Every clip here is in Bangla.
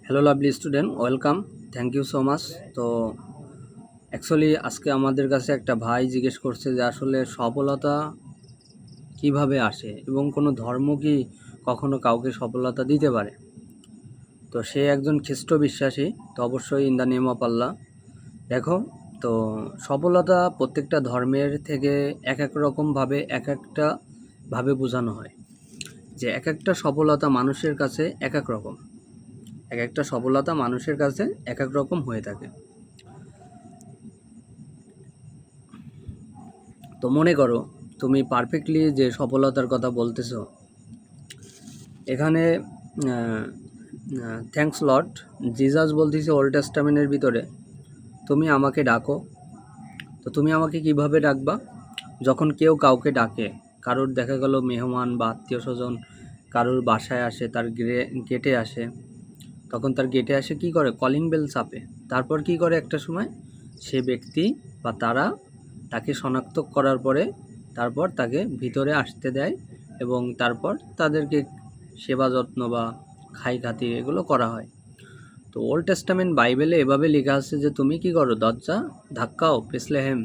Hello lovely student, welcome. Thank you so much. তো অ্যাকচুয়ালি আজকে আমাদের কাছে একটা ভাই জিজ্ঞেস করছে যে আসলে সফলতা কিভাবে আসে এবং কোনো ধর্ম কি কখনো কাউকে সফলতা দিতে পারে। তো সে একজন খ্রিস্ট বিশ্বাসী, তো অবশ্যই ইন দ্য নেম অফ আল্লাহ। দেখো, তো সফলতা প্রত্যেকটা ধর্মের থেকে এক এক রকমভাবে এক একটা ভাবে বোঝানো হয়, যে এক একটা সফলতা মানুষের কাছে এক এক রকম, এক একটা সফলতা মানুষের কাছে এক এক রকম হয়ে থাকে। তো মনে করো তুমি পারফেক্টলি যে সফলতার কথা বলতেছো, এখানে থ্যাঙ্কস লর্ড জিজাস বলতেছে ওল্ড টেস্টামেন্টের ভিতরে, তুমি আমাকে ডাকো। তো তুমি আমাকে কিভাবে ডাকবা? যখন কেউ কাউকে ডাকে, কারোর দেখা গেল মেহমান বা আত্মীয় স্বজন কারোর বাসায় আসে, তার গেটে আসে, তখন তার গেটে আসে কি করে? কলিং বেল চাপে। তারপর কি করে? একটা সময় সে ব্যক্তি বা তারা তাকে শনাক্ত করার পরে তারপর তাকে ভিতরে আসতে দেয় এবং তারপর তাদেরকে সেবা যত্ন বা খাই খাতির এগুলো করা হয়। তো ওল্ড টেস্টামেন্ট বাইবেলে এভাবে লেখা আছে যে তুমি কি করো? দরজা ধাক্কাও, বেথলেহেম,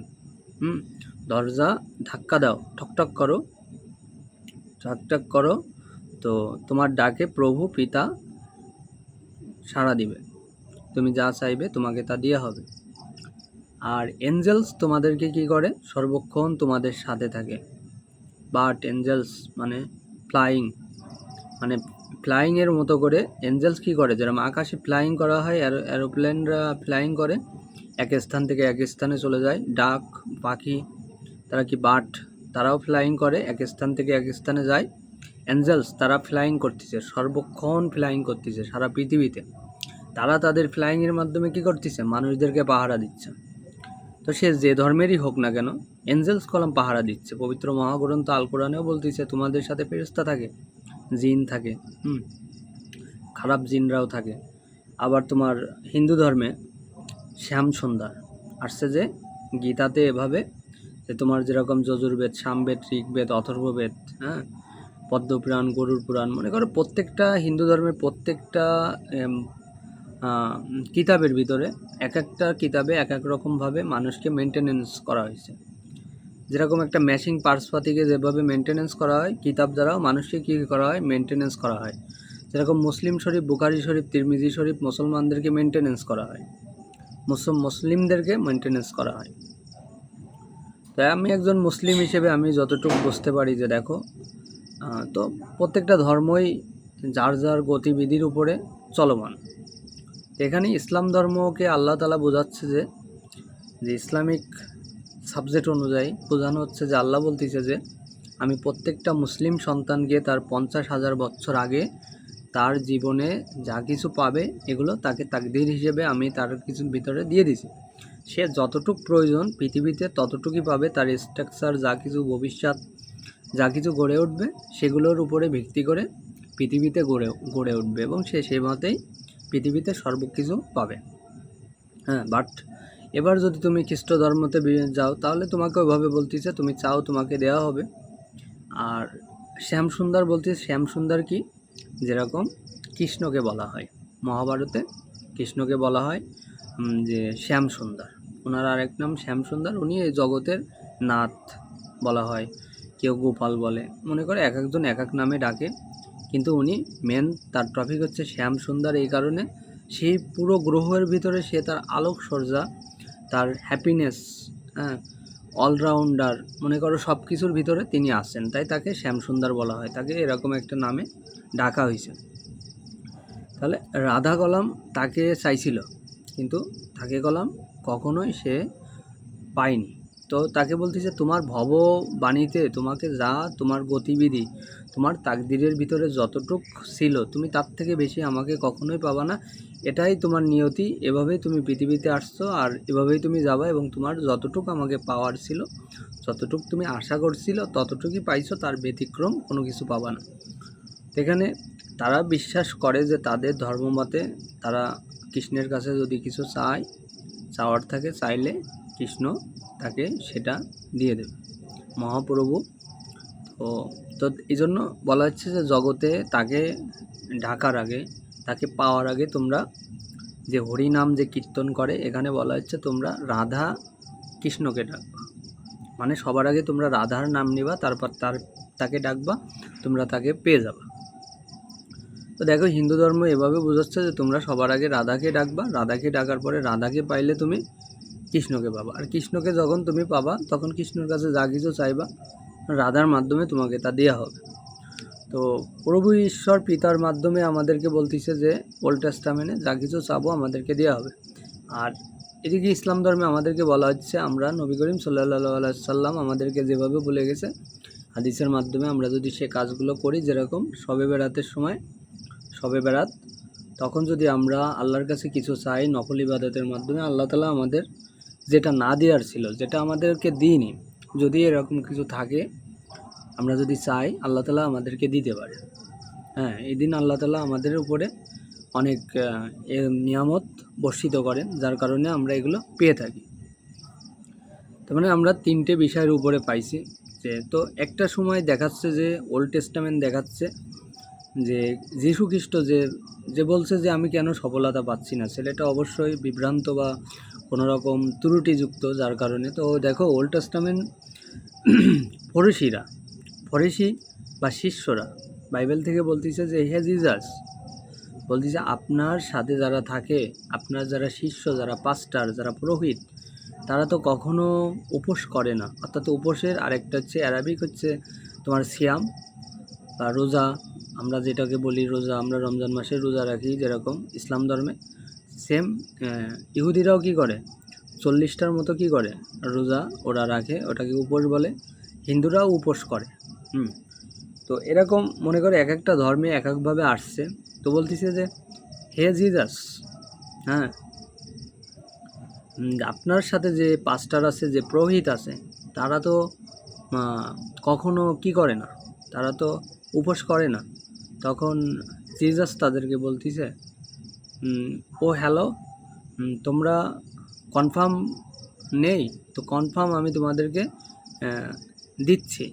দরজা ধাক্কা দাও, ঠকঠক করো, ঠকঠক করো, তো তোমার ডাকে প্রভু পিতা সাড়া দিবে, তুমি যা চাইবে তোমাকে তা দেওয়া হবে। আর এঞ্জেলস তোমাদেরকে কি করে? সর্বক্ষণ তোমাদের সাথে থাকে। বাট এঞ্জেলস মানে ফ্লাইং, মানে ফ্লাইংয়ের মতো করে এঞ্জেলস কি করে? যেরকম আকাশে ফ্লাইং করা হয়, এরোপ্লেনরা ফ্লাইং করে, এক স্থান থেকে এক স্থানে চলে যায়। ডাক পাখি তারা কি বার্ড, তারাও ফ্লাইং করে, এক স্থান থেকে এক স্থানে যায়। এঞ্জেলস তারা ফ্লাইং করতেছে, সর্বক্ষণ ফ্লাইং করতেছে সারা পৃথিবীতে। তারা তাদের ফ্লাইংয়ের মাধ্যমে কি করতেছে? মানুষদেরকে পাহারা দিচ্ছে। তো সে যে ধর্মেরই হোক না কেন, এঞ্জেলস কলাম পাহারা দিচ্ছে। পবিত্র মহাগ্রন্থ আল কোরআনেও বলতেছে তোমাদের সাথে ফেরেশতা থাকে, জিন থাকে, খারাপ জিনরাও থাকে। আবার তোমার হিন্দু ধর্মে শ্যাম সন্ধ্যা আসছে যে গীতাতে এভাবে, যে তোমার যেরকম যজুর্বেদ, সামবেদ, ঋগ্বেদ, অথর্ববেদ, পদ্মপুরাণ, গরুর পুরাণ, মনে করো প্রত্যেকটা হিন্দু ধর্মের প্রত্যেকটা কিতাবের ভিতরে এক একটা কিতাবে এক এক রকমভাবে মানুষকে মেনটেনেন্স করা হয়েছে। যেরকম একটা ম্যাশিং পার্সপাতিকে যেভাবে মেনটেনেন্স করা হয়, কিতাব দ্বারাও মানুষকে কী করা হয়? মেনটেনেন্স করা হয়। যেরকম মুসলিম শরীফ, বুখারি শরীফ, তিরমিজি শরীফ মুসলমানদেরকে মেনটেনেন্স করা হয়, মুসলিমদেরকে মেনটেনেন্স করা হয়। তাই আমি একজন মুসলিম হিসেবে আমি যতটুকু বুঝতে পারি যে দেখো, তো প্রত্যেকটা ধর্মই যার যার গতিবিধির উপরে চলমান। এখানে ইসলাম ধর্মকে আল্লাহ তাআলা বোঝাচ্ছে যে ইসলামিক সাবজেক্ট অনুযায়ী বোঝানো হচ্ছে যে আল্লাহ বলতেছে যে আমি প্রত্যেকটা মুসলিম সন্তানকে তার 50,000 বছর আগে তার জীবনে যা কিছু পাবে এগুলো তাকে তাকদীর হিসেবে আমি তার কিছুর ভিতরে দিয়ে দিছি। সে যতটুক প্রয়োজন পৃথিবীতে ততটুকুই পাবে। তার স্ট্রাকচার যা কিছু ভবিষ্যৎ যা কিছু গড়ে উঠবে সেগুলোর উপরে ভিত্তি করে পৃথিবীতে গড়ে উঠবে এবং সে সেই মতেই পৃথিবীতে সর্বকিছু পাবে। বাট এবার যদি তুমি খ্রিস্ট ধর্মতে যাও তাহলে তোমাকে ওইভাবে বলতেছে তুমি চাও তোমাকে দেওয়া হবে। আর শ্যামসুন্দর বলতে, শ্যামসুন্দর কি? যেরকম কৃষ্ণকে বলা হয় মহাভারতে, কৃষ্ণকে বলা হয় যে শ্যামসুন্দর। ওনার আরেক নাম শ্যামসুন্দর, উনি এই জগতের নাথ বলা হয়, কেউ গোপাল বলে, মনে করে এক একজন এক এক নামে ডাকে, কিন্তু উনি মেন তার টপিক হচ্ছে শ্যামসুন্দর। এই কারণে সেই পুরো গ্রহের ভিতরে সে তার আলোক সজ্জা, তার হ্যাপিনেস, অলরাউন্ডার, মনে করো সব কিছুর ভিতরে তিনি আসেন, তাই তাকে শ্যামসুন্দর বলা হয়, তাকে এরকম একটা নামে ডাকা হয়েছে। তাহলে রাধা কলাম তাকে চাইছিল, কিন্তু তাকে কলাম কখনোই সে পায়নি। তো তাকে বলতেছে তোমার ভববাণীতে তোমাকে যা তোমার গতিবিধি, তোমার তাকদিরের ভিতরে যতটুক ছিল তুমি তার থেকে বেশি আমাকে কখনোই পাবা না। এটাই তোমার নিয়তি, এভাবেই তুমি পৃথিবীতে আসছো আর এভাবেই তুমি যাবা এবং তোমার যতটুক আমাকে পাওয়ার ছিল, যতটুক তুমি আশা করছিল ততটুকুই পাইছো, তার ব্যতিক্রম কোনো কিছু পাবা না। এখানে তারা বিশ্বাস করে যে তাদের ধর্মমতে তারা কৃষ্ণের কাছে যদি কিছু চাওয়ার থাকে, চাইলে কৃষ্ণ তাকে সেটা দিয়ে দেবে, মহাপ্রভু। তো তো এই জন্য বলা হচ্ছে যে জগতে তাকে ঢাকার আগে তাকে পাওয়ার আগে তোমরা যে হরিনাম যে কীর্তন করে, এখানে বলা হচ্ছে তোমরা রাধা কৃষ্ণকে ডাকবা, মানে সবার আগে তোমরা রাধার নাম নিবা, তারপর তাকে ডাকবা, তোমরা তাকে পেয়ে যাবা। তো দেখো হিন্দু ধর্ম এভাবে বোঝাচ্ছে যে তোমরা সবার আগে রাধাকে ডাকবা, রাধাকে ডাকার পরে রাধাকে পাইলে তুমি কৃষ্ণকে পাবা, আর কৃষ্ণকে যখন তুমি পাবা তখন কৃষ্ণর কাছে যা কিছু চাইবা রাধার মাধ্যমে তোমাকে তা দেওয়া হবে। তো প্রভু ঈশ্বর পিতার মাধ্যমে আমাদেরকে বলতেছে যে ওল্ড টেস্টামেন্টে যা কিছু চাবো আমাদেরকে দেওয়া হবে। আর এদিকে ইসলাম ধর্মে আমাদেরকে বলা হচ্ছে আমরা নবী করিম সাল্লাল্লাহু আলাইহি সাল্লাম আমাদেরকে যেভাবে বলে গেছে হাদিসের মাধ্যমে আমরা যদি সে কাজগুলো করি, যেরকম শবে বেরাতের সময় শবে বেরাত, তখন যদি আমরা আল্লাহর কাছে কিছু চাই নফল ইবাদতের মাধ্যমে, আল্লাহ তাআলা আমাদের যেটা না দেওয়ার ছিল, যেটা আমাদেরকে দিইনি, যদি এরকম কিছু থাকে আমরা যদি চাই আল্লাহ তাআলা আমাদেরকে দিতে পারে। হ্যাঁ, এই দিন আল্লাহ তাআলা আমাদের উপরে অনেক নিয়ামত বর্ষিত করেন, যার কারণে আমরা এগুলো পেয়ে থাকি। তার মানে আমরা তিনটে বিষয়ের উপরে পাইছি। যে তো একটা সময় দেখাচ্ছে যে ওল্ড টেস্টামেন্ট দেখাচ্ছে যে যীশু খ্রিস্ট যে বলছে যে আমি কেন সফলতা পাচ্ছি না, ছেলেটা অবশ্যই বিভ্রান্ত বা কোনো রকম ত্রুটিযুক্ত, যার কারণে। তো দেখো ওল্ড টেস্টামেন্ট ফরিসি বা শিষ্যরা বাইবেল থেকে বলতেছে যে হে জিজাস, বলতেছে আপনার সাথে যারা থাকে, আপনার যারা শিষ্য, যারা পাস্টার, যারা পুরোহিত, তারা তো কখনো উপোস করে না। অর্থাৎ উপোসের আরেকটা হচ্ছে অ্যারাবিক হচ্ছে তোমার সিয়াম বা রোজা, আমরা যেটাকে বলি রোজা, আমরা রমজান মাসে রোজা রাখি যেরকম ইসলাম ধর্মে, সেম ইহুদিরাও কি করে 40টার মতো কি করে রোজা ওরা রাখে, ওটাকে উপোস বলে। হিন্দুরাও উপোস করে। তো এরকম মনে করে এক একটা ধর্মে এক একভাবে আসছে। তো বলতেছে যে হে জিজাস, হ্যাঁ, আপনার সাথে যে পাস্টার আছে, যে পুরোহিত আছে, তারা তো কখনো কি করে না, তারা তো উপোস করে না। তখন জিজাস তাদেরকে বলতেছে ও হ্যালো, তোমরা কনফার্ম নেই তো? কনফার্ম আমি তোমাদেরকে দিচ্ছি,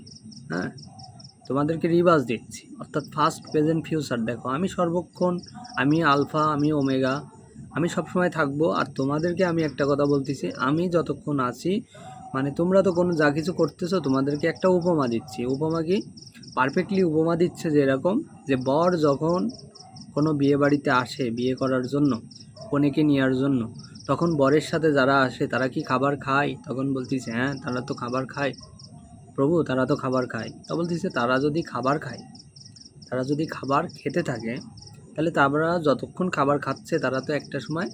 হ্যাঁ, তোমাদেরকে রিভার্স দিচ্ছি, অর্থাৎ ফার্স্ট প্রেজেন্ট ফিউচার। দেখো আমি সর্বক্ষণ, আমি আলফা, আমি ওমেগা, আমি সবসময় থাকবো। আর তোমাদেরকে আমি একটা কথা বলতেছি, আমি যতক্ষণ আছি, মানে তোমরা তো কোনো যা কিছু করতেছো, তোমাদেরকে একটা উপমা দিচ্ছি। উপমা কি? পারফেক্টলি উপমা দিচ্ছে যে এরকম যে বর যখন কোনো বিয়ে বাড়িতে আসে বিয়ে করার জন্য, কনেকে নেওয়ার জন্য, তখন বরের সাথে যারা আসে তারা কি খাবার খায়? তখন বলতেছে হ্যাঁ, তারা তো খাবার খায় প্রভু, তারা তো খাবার খায়। তা বলতেছে তারা যদি খাবার খায়, তারা যদি খাবার খেতে থাকে, তাহলে তারা যতক্ষণ খাবার খাচ্ছে, তারা তো একটা সময়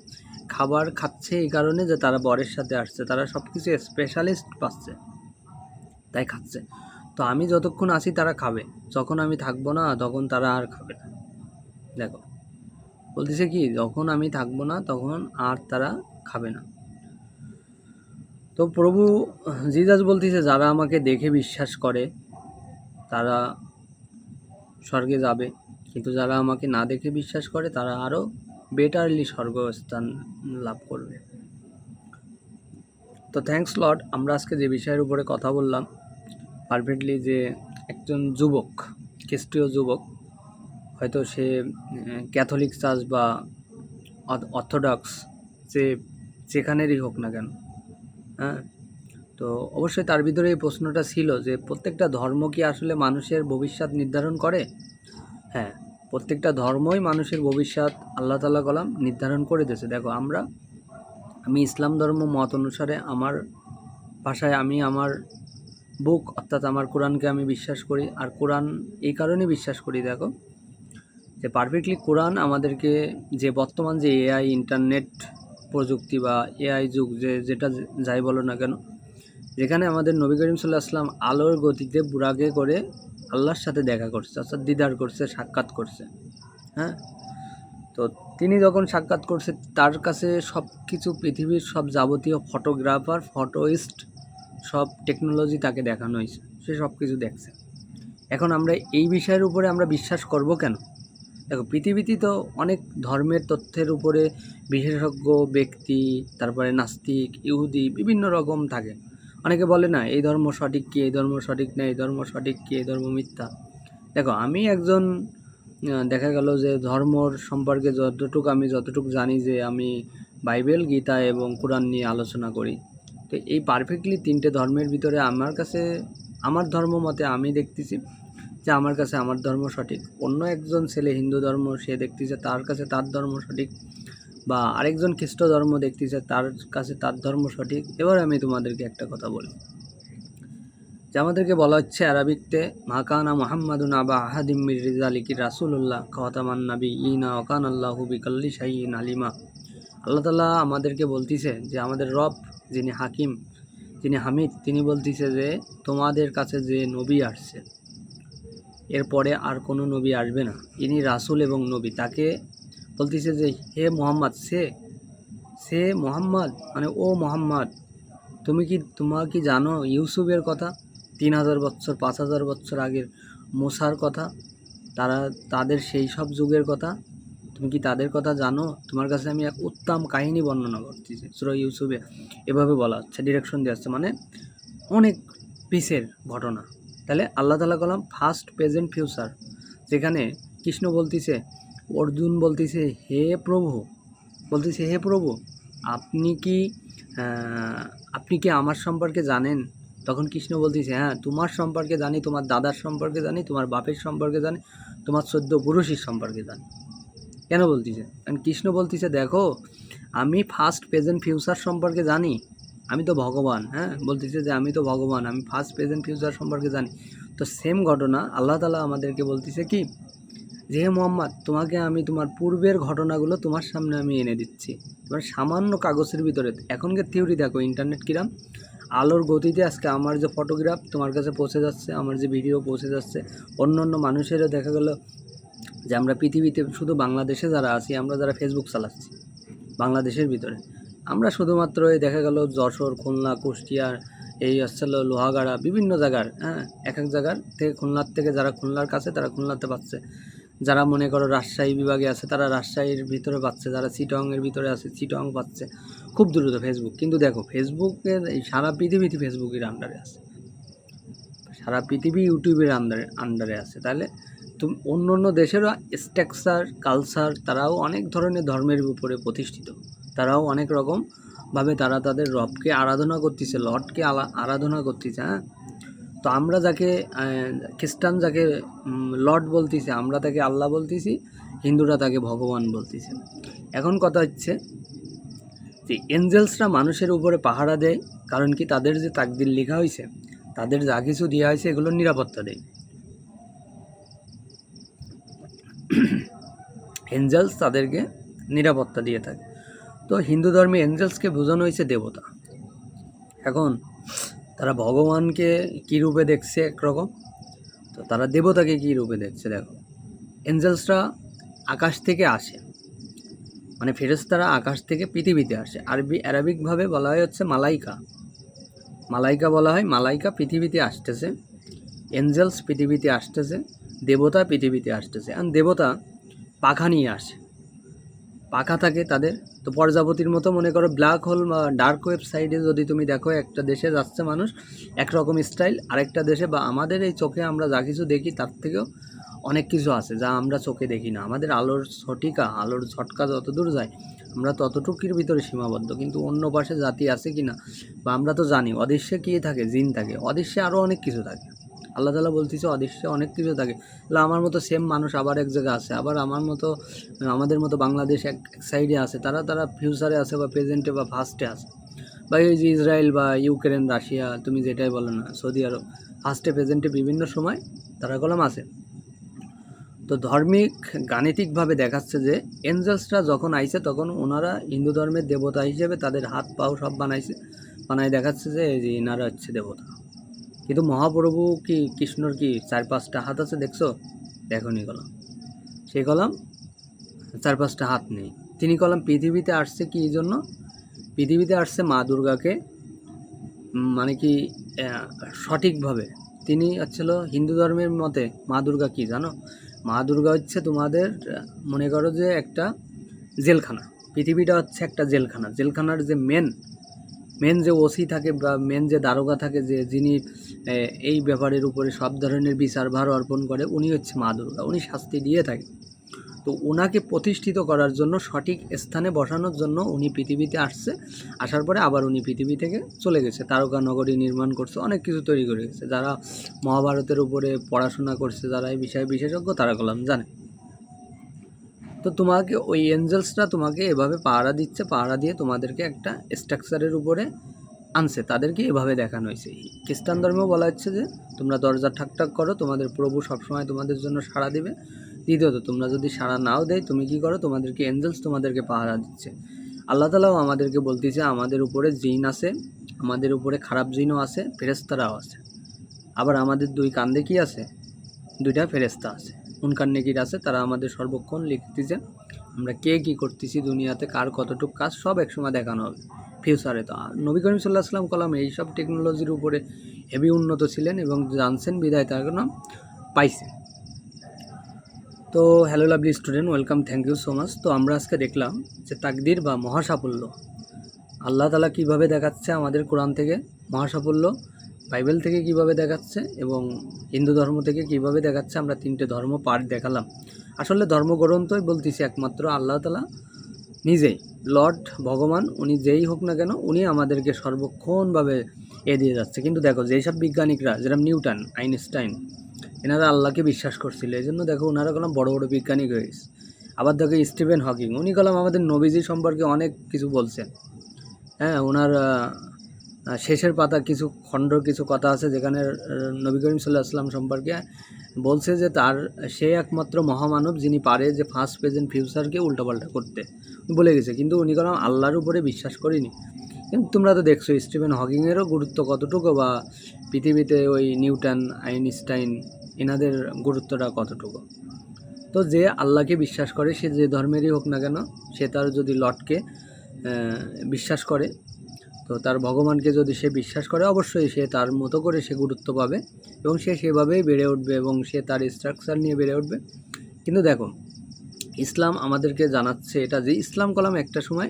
খাবার খাচ্ছে এই কারণে যে তারা বরের সাথে আসছে, তারা সব কিছু স্পেশালিস্ট পাচ্ছে, তাই খাচ্ছে। তো আমি যতক্ষণ আছি তারা খাবে, যখন আমি থাকবো না তখন তারা আর খাবে না। দেখো বলতেছে কি, যখন আমি থাকবো না তখন আর তারা খাবে না। তো প্রভু জিজাস বলতেছে যারা আমাকে দেখে বিশ্বাস করে তারা স্বর্গে যাবে, কিন্তু যারা আমাকে না দেখে বিশ্বাস করে তারা আরও বেটারলি স্বর্গস্থান লাভ করবে। তো থ্যাঙ্কস লর্ড, আমরা আজকে যে বিষয়ের উপরে কথা বললাম পারফেক্টলি, যে একজন যুবক, খ্রিস্টীয় যুবক, হয়তো সে ক্যাথলিক চার্চ বা অর্থোডক্স যেখানেরই হোক না কেন, হ্যাঁ, তো অবশ্যই তার ভিতরে এই প্রশ্নটা ছিল যে প্রত্যেকটা ধর্ম কি আসলে মানুষের ভবিষ্যৎ নির্ধারণ করে? হ্যাঁ, প্রত্যেকটা ধর্মই মানুষের ভবিষ্যৎ আল্লাহ তাআলা কলাম নির্ধারণ করে দিয়েছে। দেখো আমি ইসলাম ধর্ম মত অনুসারে, আমার ভাষায় আমি আমার বুক অর্থাৎ আমার কোরআনকে আমি বিশ্বাস করি। আর কোরআন এই কারণে বিশ্বাস করি, দেখো যে পারফেক্টলি কোরআন আমাদেরকে, যে বর্তমান যে এআই ইন্টারনেট প্রযুক্তি বা এআই যুগ, যেটা যাই বলো না কেন, যেখানে আমাদের নবী করিম সাল্লাল্লাহু আলাইহি ওয়াসাল্লাম আলোর গতিতে বুরাকে করে আল্লাহর সাথে দেখা করছে, অর্থাৎ দিদার করছে, সাক্ষাৎ করছে। হ্যাঁ, তো তিনি যখন সাক্ষাৎ করছে, তার কাছে সব কিছু, পৃথিবীর সব যাবতীয় ফটোগ্রাফার, ফটোইস্ট, সব টেকনোলজি তাকে দেখানো হয়েছে, সে সব কিছু দেখছে। এখন আমরা এই বিষয়ের উপরে আমরা বিশ্বাস করব কেন? দেখো পৃথিবীতে তো অনেক ধর্মের তথ্যের উপরে বিশেষজ্ঞ ব্যক্তি, তারপরে নাস্তিক, ইহুদি, বিভিন্ন রকম থাকে। অনেকে বলে না এই ধর্ম সঠিক কি, এই ধর্ম সঠিক না, এই ধর্ম সঠিক কি, এই ধর্ম মিথ্যা। দেখো আমি একজন দেখা গেল যে ধর্মর সম্পর্কে যতটুকু জানি, যে আমি বাইবেল, গীতা এবং কোরআন নিয়ে আলোচনা করি। তো এই পারফেক্টলি 3টে ধর্মের ভিতরে আমার ধর্ম মতে আমি দেখতেছি যে আমার কাছে আমার ধর্ম সঠিক। অন্য একজন ছেলে হিন্দু ধর্ম, সে দেখতেছে তার কাছে তার ধর্ম সঠিক, বা আরেকজন খ্রিস্ট ধর্ম দেখতেছে তার কাছে তার ধর্ম সঠিক। এবার আমি তোমাদেরকে একটা কথা বলি, যে আমাদেরকে বলা হচ্ছে আরবিকতে মাকানা মুহাম্মাদুন আবা আহাদিম মির রিজালিকি রাসূলুল্লাহ খাতামান নাবিয়িনা ওয়া কানা আল্লাহু বিকুল্লি শাইইন আলিমা। আল্লাহ তাআলা আমাদেরকে বলতিছে যে আমাদের রব যিনি হাকিম, যিনি হামিদ, তিনি বলতিছে যে তোমাদের কাছে যে নবী আসছে এরপরে আর কোনো নবী আসবে না, ইনি রাসূল এবং নবী। তাকে বলতিছে যে হে মোহাম্মদ, সে মোহাম্মদ, মানে ও মোহাম্মদ, তোমরা কি জানো ইউসুফের কথা, 3000 বছর 5000 বছর আগের মুসার কথা, তাদের সেই সব যুগের কথা, তুমি কি তাদের কথা জানো? তোমার কাছে আমি এক উত্তম কাহিনী বর্ণনা করতেছি। সূরা ইউসুফে এভাবে বলা হচ্ছে, ডিরেকশন দেওয়া হচ্ছে, মানে অনেক পিসের ঘটনা। তাহলে আল্লাহ তাআলা কলাম ফার্স্ট, প্রেজেন্ট, ফিউচার। যেখানে কৃষ্ণ বলতিছে, অর্জুন বলতিছে হে প্রভু, আপনি কি আমার সম্পর্কে জানেন? তখন কৃষ্ণ বলতিছে হ্যাঁ, তোমার সম্পর্কে জানি, তোমার দাদার সম্পর্কে জানি, তোমার বাপের সম্পর্কে জানি, তোমার 14 পুরুষের সম্পর্কে জানি। কেন বলতিছে? কারণ কৃষ্ণ বলতিছে দেখো, আমি ফার্স্ট, প্রেজেন্ট, ফিউচার সম্পর্কে জানি, আমি তো ভগবান। হ্যাঁ, বলতেছে যে আমি তো ভগবান, আমি ফার্স্ট, প্রেজেন্ট, ফিউচার সম্পর্কে জানি। তো সেম ঘটনা আল্লাহ তাআলা আমাদেরকে বলতেছে কি, যে হে মোহাম্মদ, তোমাকে আমি তোমার পূর্বের ঘটনাগুলো তোমার সামনে আমি এনে দিচ্ছি, তোমার সামান্য কাগজের ভিতরে। এখনকার থিওরি দেখো, ইন্টারনেট কিরাম আলোর গতিতে আজকে আমার যে ফটোগ্রাফ তোমার কাছে পৌঁছে যাচ্ছে, আমার যে ভিডিও পৌঁছে যাচ্ছে, অন্য মানুষেরও দেখা গেল যে আমরা পৃথিবীতে শুধু বাংলাদেশে যারা আছি, আমরা যারা ফেসবুক চালাচ্ছি বাংলাদেশের ভিতরে, আমরা শুধুমাত্র এই দেখা গেল যশোর, খুলনা, কুষ্টিয়া, এই হচ্ছিল লোহাগাড়া, বিভিন্ন জায়গার, হ্যাঁ, এক জায়গার থেকে, খুলনার থেকে যারা খুলনার কাছে তারা খুলনাতে পাচ্ছে, যারা মনে করো রাজশাহী বিভাগে আছে তারা রাজশাহীর ভিতরে পাচ্ছে, যারা চিটংয়ের ভিতরে আছে চিটং পাচ্ছে, খুব দ্রুত ফেসবুক। কিন্তু দেখো, ফেসবুকের এই সারা পৃথিবীতে ফেসবুকের আন্ডারে আছে, সারা পৃথিবী ইউটিউবের আন্ডারে আছে। তাহলে তুমি অন্য দেশেরও স্ট্রাকচার, কালচার, তারাও অনেক ধরনের ধর্মের উপরে প্রতিষ্ঠিত, তারাও অনেক রকমভাবে তারা তাদের রবকে আরাধনা করতেছে, লর্ডকে আরাধনা করতেছে। হ্যাঁ, তো আমরা যাকে খ্রিস্টান যাকে লর্ড বলতেছে, আমরা তাকে আল্লাহ বলতেছি, হিন্দুরা তাকে ভগবান বলতেছে। এখন কথা হচ্ছে যে এঞ্জেলসরা মানুষের উপরে পাহারা দেয়, কারণ কি, তাদের যে তাকদির লেখা হয়েছে, তাদের যা কিছু দেওয়া হয়েছে, এগুলোর নিরাপত্তা দেয়। এঞ্জেলস তাদেরকে নিরাপত্তা দিয়ে থাকে। তো হিন্দু ধর্মে এঞ্জেলসকে বোঝানো হয়েছে দেবতা। এখন তারা ভগবানকে কী রূপে দেখছে একরকম, তো তারা দেবতাকে কী রূপে দেখছে। দেখো, এঞ্জেলসরা আকাশ থেকে আসে, মানে ফেরেশতারা আকাশ থেকে পৃথিবীতে আসে। অ্যারাবিকভাবে বলা হয় হচ্ছে মালাইকা বলা হয়। মালাইকা পৃথিবীতে আসতেছে, এঞ্জেলস পৃথিবীতে আসতেছে, দেবতা পৃথিবীতে আসতেছে। আর দেবতা পাখা নিয়ে আসে, পাখা থাকে তাদের। তো প্রজাপতির মতো মনে করো ব্ল্যাক হোল বা ডার্ক ওয়েবসাইটে যদি তুমি দেখো, একটা দেশে যাচ্ছে মানুষ একরকম স্টাইল, আরেকটা দেশে, বা আমাদের এই চোখে আমরা যা কিছু দেখি তার থেকেও অনেক কিছু আছে যা আমরা চোখে দেখি না। আমাদের আলোর ঝটকা যত দূর যায়, আমরা ততটুকুর ভিতরে সীমাবদ্ধ। কিন্তু অন্য পাশে জাতি আছে কি না, বা আমরা তো জানি অদৃশ্যে কী থাকে, জিন থাকে, অদৃশ্যে আরও অনেক কিছু থাকে। আল্লাহ তাআলা বলতেছে অদৃশ্যে অনেক কিছু থাকে। তাহলে আমার মতো সেম মানুষ আবার এক জায়গায় আছে, আবার আমাদের মতো বাংলাদেশ এক সাইডে আছে, তারা ফিউচারে আছে, বা প্রেজেন্টে, বা ফার্স্টে আছে, বা এই যে ইসরায়েল বা ইউক্রেন, রাশিয়া, তুমি যেটাই বলো না, সৌদি আরব, ফার্স্টে প্রেজেন্টে বিভিন্ন সময় তারা কলম আছে। তো ধর্মিক গাণিতিকভাবে দেখাচ্ছে যে এঞ্জেলসরা যখন আইছে, তখন ওনারা হিন্দু ধর্মের দেবতা হিসেবে তাদের হাত পাও সব বানায় দেখাচ্ছে যে এই যে এনারা হচ্ছে দেবতা। কিন্তু মহাপ্রভু কি, কৃষ্ণর কি 4-5টা হাত আছে দেখছো? দেখনি কলাম, সেই কলাম 4-5টা হাত নেই। তিনি কলাম পৃথিবীতে আসছে কি জন্য? পৃথিবীতে আসছে মা দুর্গাকে, মানে কি সঠিকভাবে তিনি হচ্ছিল হিন্দু ধর্মের মতে মা দুর্গা কি জানো? মা দুর্গা হচ্ছে তোমাদের মনে করো যে একটা জেলখানা, পৃথিবীটা হচ্ছে একটা জেলখানার যে মেন যে ওসি থাকে বা মেন যে দারোগা থাকে, যে যিনি এই ব্যাপারের উপরে সব ধরনের বিচারভার অর্পণ করে, উনি হচ্ছে মা দুর্গা। উনি শাস্তি দিয়ে থাকে। তো ওনাকে প্রতিষ্ঠিত করার জন্য, সঠিক স্থানে বসানোর জন্য উনি পৃথিবীতে আসছে। আসার পরে আবার উনি পৃথিবী থেকে চলে গেছে, তারকা নগরী নির্মাণ করছে, অনেক কিছু তৈরি করে গেছে। যারা মহাভারতের উপরে পড়াশোনা করছে, যারা এই বিষয়ে বিশেষজ্ঞ, তারা কলাম জানে। তো তোমাকে ওই এঞ্জেলসরা তোমাকে এভাবে পাহারা দিচ্ছে, পাহারা দিয়ে তোমাদেরকে একটা স্ট্রাকচারের উপরে আনছে, তাদেরকে এভাবে দেখানো হয়েছে। খ্রিস্টান ধর্মেও বলা হচ্ছে যে তোমরা দরজা ঠাকঠাক করো, তোমাদের প্রভু সবসময় তোমাদের জন্য সাড়া দিবে। দ্বিতীয়ত, তোমরা যদি সাড়া নাও দেয়, তুমি কি করো, তোমাদেরকে এঞ্জেলস তোমাদেরকে পাহারা দিচ্ছে। আল্লাহ তালাও আমাদেরকে বলতেছে আমাদের উপরে জিন আছে, আমাদের উপরে খারাপ জিনও আছে, ফেরেস্তারাও আছে। আবার আমাদের দুই কান্দে কি আছে, দুইটা ফেরেস্তা আছে, মুনকার নেকির আছে, তারা আমাদের সর্বক্ষণ লিখতেছে আমরা কে কী করতেছি দুনিয়াতে, কার কতটুকু কাজ, সব একসময় দেখানো হবে ফিউচারে। তো নবী করিম সাল্লাহ সাল্লাম কলাম এইসব টেকনোলজির উপরে হেভি উন্নত ছিলেন এবং জানছেন, বিদায় তার নাম পাইছে। তো hello lovely student, welcome, thank you so much. তো আমরা আজকে দেখলাম যে তাকদির বা মহাসাফল্য আল্লাহ তালা কীভাবে দেখাচ্ছে আমাদের কোরআন থেকে, মহাসাফল্য বাইবেল থেকে কিভাবে দেখাচ্ছে, এবং হিন্দু ধর্ম থেকে কিভাবে দেখাচ্ছে। আমরা তিনটে ধর্ম পাঠ দেখালাম। আসলে ধর্মগ্রন্থই বলতেছি একমাত্র আল্লাহ তালা নিজেই, লর্ড ভগবান, উনি যেই হোক না কেন, উনি আমাদেরকে সর্বক্ষণভাবে দিয়ে যাচ্ছে। কিন্তু দেখো, যেসব বিজ্ঞানিকরা, যেরকম নিউটন, আইনস্টাইন, এনারা আল্লাহকে বিশ্বাস করছিল, এই জন্য দেখো ওনারা কলাম বড় বড় বিজ্ঞানিক হয়ে গেছে। আবার দেখো স্টিফেন হকিং, উনি কলাম আমাদের নবীজি সম্পর্কে অনেক কিছু বলছেন। হ্যাঁ, ওনার শেষের পাতা কিছু খণ্ড, কিছু কথা আছে যেখানে নবী করিম সাল্লাহ আসলাম সম্পর্কে বলছে যে সে একমাত্র মহামানব যিনি পারে যে ফার্স্ট প্রেজেন্ট ফিউচারকে উল্টাপাল্টা করতে, বলে গেছে। কিন্তু উনি কলাম আল্লাহর উপরে বিশ্বাস করিনি। কিন্তু তোমরা তো দেখছো স্টিফেন হকিংয়েরও গুরুত্ব কতটুকু, বা পৃথিবীতে ওই নিউটন, আইনস্টাইন, এনাদের গুরুত্বটা কতটুকু। তো যে আল্লাহকে বিশ্বাস করে, সে যে ধর্মেরই হোক না কেন, সে তার যদি লর্ডকে বিশ্বাস করে, তো তার ভগবানকে যদি সে বিশ্বাস করে, অবশ্যই সে তার মতো করে সে গুরুত্ব পাবে এবং সে সেভাবেই বেড়ে উঠবে এবং সে তার স্ট্রাকচার নিয়ে বেড়ে উঠবে। কিন্তু দেখো, ইসলাম আমাদেরকে জানাচ্ছে এটা যে ইসলাম কলাম একটা সময়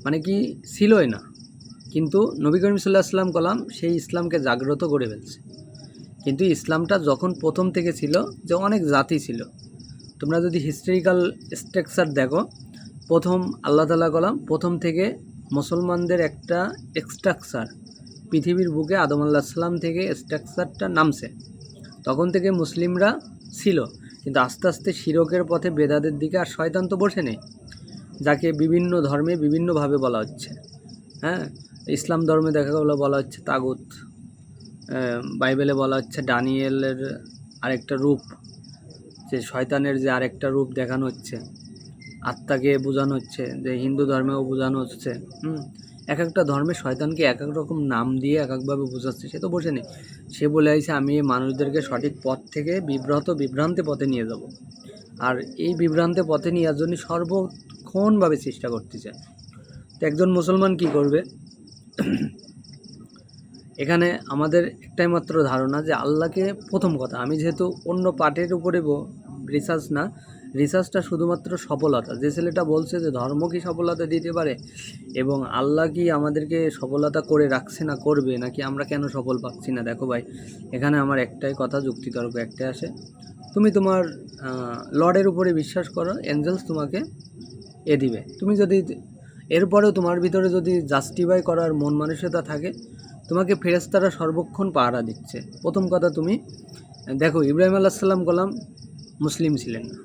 মানে কি ছিলই না, কিন্তু নবী করিম সাল্লাহ আসলাম কলাম সেই ইসলামকে জাগ্রত করে ফেলছে। কিন্তু ইসলামটা যখন প্রথম থেকে ছিল, যে অনেক জাতি ছিল, তোমরা যদি হিস্টোরিক্যাল স্ট্রাকচার দেখো, প্রথম আল্লাহ তাআলা কলাম প্রথম থেকে মুসলমানদের একটা স্ট্রাকচার পৃথিবীর বুকে আদম আলাইহিস সালাম থেকে স্ট্রাকচারটা নামছে, তখন থেকে মুসলিমরা ছিল। কিন্তু আস্তে আস্তে শিরকের পথে, বেদাতের দিকে, আর শয়তান তো বসে নেই, যাকে বিভিন্ন ধর্মে বিভিন্নভাবে বলা হচ্ছে। হ্যাঁ, ইসলাম ধর্মে দেখা গেলো বলা হচ্ছে তাগুত, বাইবেলে বলা হচ্ছে ডানিয়েলের আরেকটা রূপ, যে শয়তানের যে আরেকটা রূপ দেখানো হচ্ছে, আত্মাকে বোঝানো হচ্ছে, যে হিন্দু ধর্মেও বোঝানো হচ্ছে। এক একটা ধর্মে শয়তানকে এক এক রকম নাম দিয়ে এক একভাবে বোঝাচ্ছে। সে তো বসে নেই, সে বলে আইছে আমি মানুষদেরকে সঠিক পথ থেকে বিভ্রান্ত পথে নিয়ে যাব। আর এই বিভ্রান্ত পথে নেওয়ার জন্য সর্বক্ষণভাবে চেষ্টা করতেছে। তো একজন মুসলমান কি করবে? এখানে আমাদের একটাই মাত্র ধারণা যে আল্লাহকে, প্রথম কথা, আমি যেহেতু অন্য পার্টের উপরে রিসার্চটা শুধুমাত্র সফলতা, যে ছেলেটা বলছে যে ধর্ম কি সফলতা দিতে পারে এবং আল্লাহ কি আমাদেরকে সফলতা করে রাখছে না করবে, নাকি আমরা কেন সফল পাচ্ছি না। দেখো ভাই, এখানে আমার একটাই কথা, যুক্তিতর্ক একটাই আসে, তুমি তোমার লর্ডের উপরে বিশ্বাস করো, এঞ্জেলস তোমাকে দিবে। তুমি যদি এরপরেও তোমার ভিতরে যদি জাস্টিফাই করার মন মানসিকতা থাকে, তোমাকে ফেরেশতারা সর্বক্ষণ পাহারা দিচ্ছে। প্রথম কথা, তুমি দেখো ইব্রাহিম আলাইহিস সালাম কলাম মুসলিম ছিলেন না,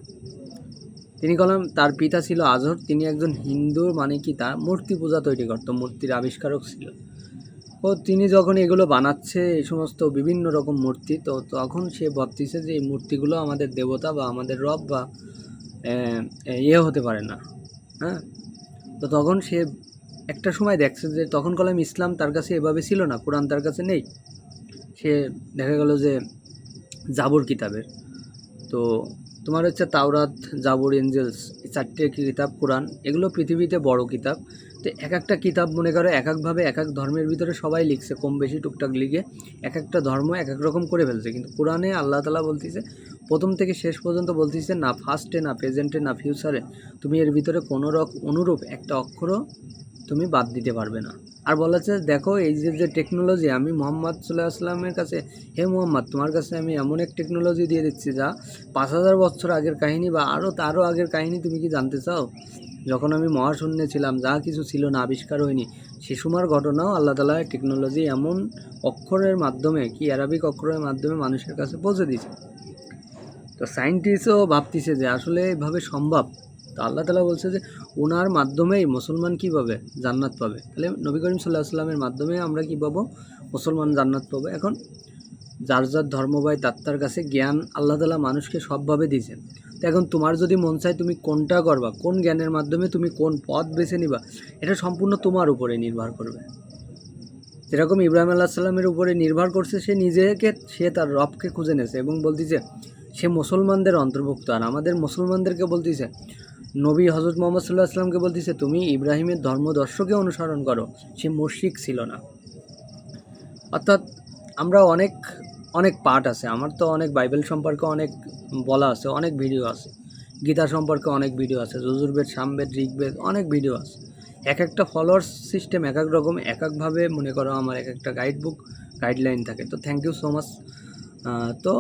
তিনি কলাম তার পিতা ছিল আজর, তিনি একজন হিন্দু, মানে কি তার মূর্তি পূজা তৈরি করতো, মূর্তির আবিষ্কারক ছিল। ও তিনি যখন এগুলো বানাচ্ছে, এই সমস্ত বিভিন্ন রকম মূর্তি, তো তখন সে ভাবতেছে যে এই মূর্তিগুলো আমাদের দেবতা বা আমাদের রব বা হতে পারে না। হ্যাঁ, তো তখন সে একটা সময় দেখছে যে তখন কলাম ইসলাম তার কাছে এভাবে ছিল না, কোরআন তার কাছে নেই। সে দেখা গেল যে জাবর কিতাবের, তো তোমার হচ্ছে তাওরাত, জাবর, এঞ্জেলস, এই চারটে কিতাব, কোরআন, এগুলো পৃথিবীতে বড় কিতাব। তো এক একটা কিতাব মনে করো এক একভাবে এক এক ধর্মের ভিতরে সবাই লিখছে, কম বেশি টুকটাক লিখে এক একটা ধর্ম এক এক রকম করে ফেলছে। কিন্তু কোরআনে আল্লাহ তাআলা বলতেছে, প্রথম থেকে শেষ পর্যন্ত বলতেছে, না ফার্স্টে, না প্রেজেন্টে, না ফিউচারে তুমি এর ভিতরে কোনো অনুরূপ একটা অক্ষরও তুমি বাদ দিতে পারবে না। আর বলেছে দেখো এই যে টেকনোলজি, আমি মোহাম্মদ সাল্লাল্লাহু আলাইহি ওয়াসাল্লামের কাছে, হে মোহাম্মদ তোমার কাছে আমি এমন এক টেকনোলজি দিয়ে দিচ্ছি যা 5000 বছর আগের কাহিনী বা তারও আগের কাহিনী তুমি কি জানতে চাও? যখন আমি মহাশূন্যে ছিলাম, যা কিছু ছিল না, আবিষ্কার হয়নি, সে সময়ের ঘটনাও আল্লাহ তাআলা টেকনোলজি এমন অক্ষরের মাধ্যমে, কি আরবিক অক্ষরের মাধ্যমে মানুষের কাছে পৌঁছে দিয়েছে। তো সায়েন্টিস্টও ভাবতেছে যে আসলে এভাবে সম্ভব। তো আল্লাহ তাআলা বলছে যে ওনার মাধ্যমেই মুসলমান কী পাবে? জান্নাত পাবে। তাহলে নবী করিম সাল্লাল্লাহু আলাইহি ওয়াসাল্লামের মাধ্যমে আমরা কী পাবো? মুসলমান জান্নাত পাবো। এখন যার যার ধর্মভাই তার কাছে জ্ঞান আল্লাহ তাআলা মানুষকে সবভাবে দিয়েছেন। তো এখন তোমার যদি মন চায় তুমি কোনটা করবা, কোন জ্ঞানের মাধ্যমে তুমি কোন পথ বেছে নিবা, এটা সম্পূর্ণ তোমার উপরে নির্ভর করবে। যেরকম ইব্রাহিম আলাইহিস সালামের উপরে নির্ভর করছে, সে তার রবকে খুঁজে নিয়েছে এবং বলতেছে সে মুসলমানদের অন্তর্ভুক্ত। আর আমাদের মুসলমানদেরকে বলতেছে, নবী হযরত মুহাম্মদ সাল্লাল্লাহু আলাইহি ওয়াসাল্লামকে বলতেছে তুমি ইব্রাহিমের ধর্মদর্শকে অনুসরণ করো, সে মুশরিক ছিল না। অর্থাৎ আমরা অনেক পার্ট আছে, আমার তো অনেক বাইবেল সম্পর্কে অনেক বলা আছে, অনেক ভিডিও আছে, গীতা সম্পর্কে অনেক ভিডিও আছে, যজুর্বেদ, সামবেদ, ঋগ্বেদ, অনেক ভিডিও আছে। এক একটা ফলোয়ার্স সিস্টেম এক এক রকম, এক একভাবে মনে করো আমার এক একটা গাইডলাইন থাকে। তো থ্যাংক ইউ সো মাচ। তো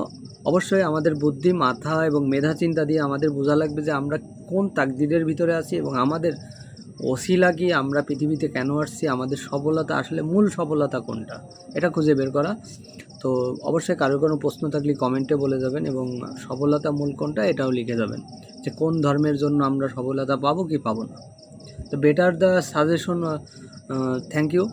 অবশ্যই আমাদের বুদ্ধি, মাথা এবং মেধা চিন্তা দিয়ে আমাদের বোঝা লাগবে যে আমরা কোন তাকদীরের ভিতরে আছি এবং আমাদের ওসিলা কি, আমরা পৃথিবীতে কেন আসছি, আমাদের সফলতা আসলে মূল সফলতা কোনটা, এটা খুঁজে বের করা। তো অবশ্যই কারো কোনো প্রশ্ন থাকলে কমেন্টে বলে যাবেন এবং সফলতা মূল কোনটা এটাও লিখে যাবেন যে কোন ধর্মের জন্য আমরা সফলতা পাবো কি পাবো না। তো better the suggestion. Thank you.